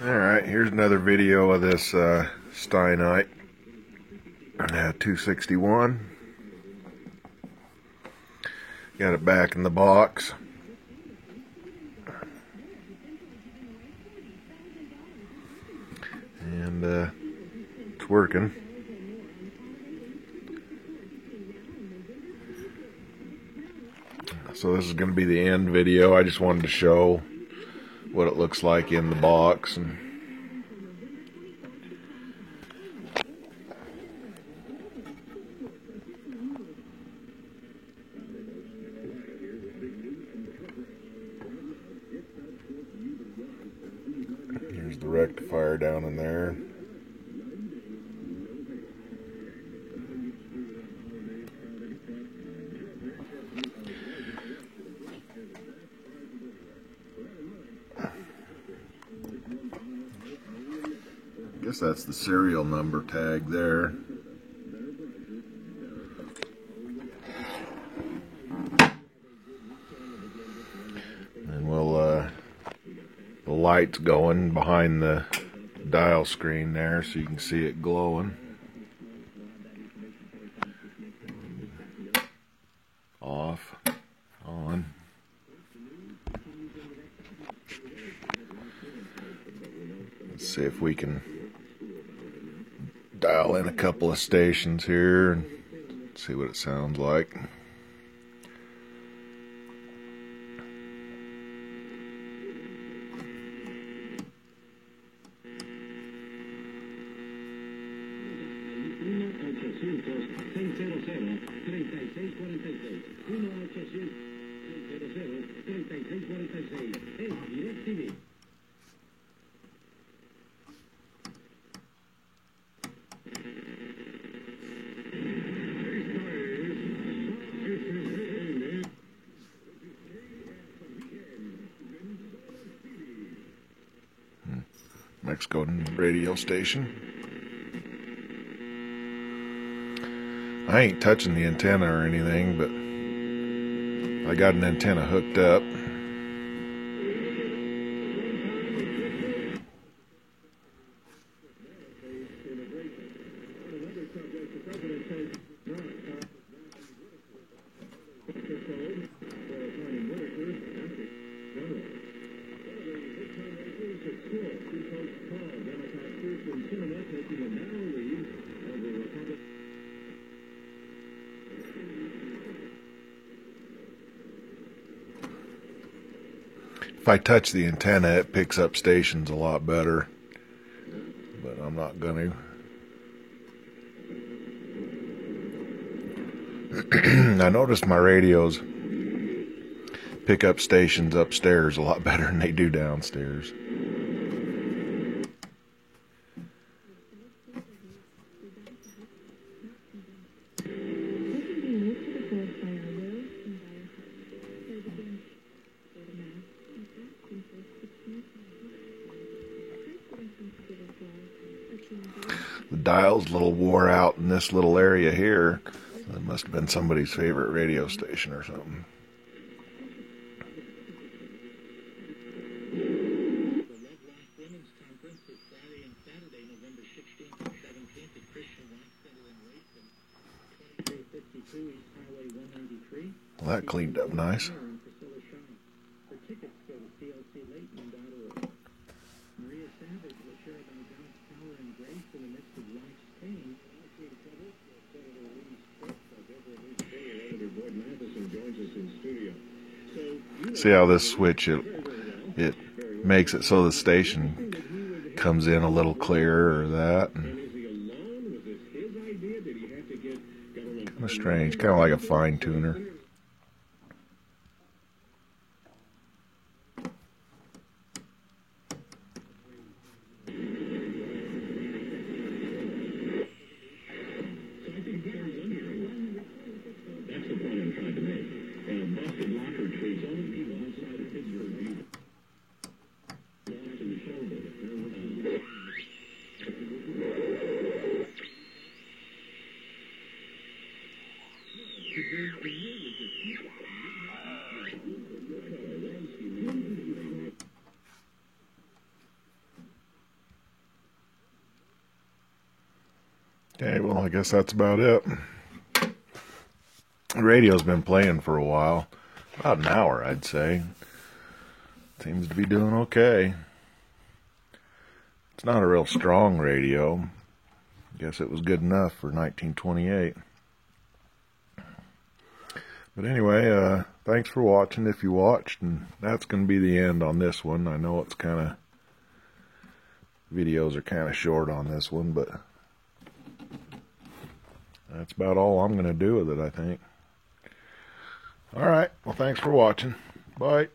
Alright, here's another video of this Steinite 261. Got it back in the box. And it's working. So this is going to be the end video. I just wanted to show what it looks like in the box. And here's the rectifier down in there. I guess that's the serial number tag there. And the light's going behind the dial screen there, so you can see it glowing. Off, on. Let's see if we can dial in a couple of stations here and see what it sounds like. Mexico radio station. I ain't touching the antenna or anything, but I got an antenna hooked up. If I touch the antenna, it picks up stations a lot better, but I'm not going to. I noticed my radios pick up stations upstairs a lot better than they do downstairs. The dial's a little wore out in this little area here. That must have been somebody's favorite radio station or something. Well, that cleaned up nice. See how this switch, it makes it so the station comes in a little clearer or that. Kind of strange, kind of like a fine tuner. Thank you. Okay, well, I guess that's about it. The radio's been playing for a while. About an hour, I'd say. Seems to be doing okay. It's not a real strong radio. Guess it was good enough for 1928. But anyway, thanks for watching if you watched, and that's going to be the end on this one. I know it's kind of, videos are kind of short on this one, but that's about all I'm going to do with it, I think. Alright, well, thanks for watching. Bye.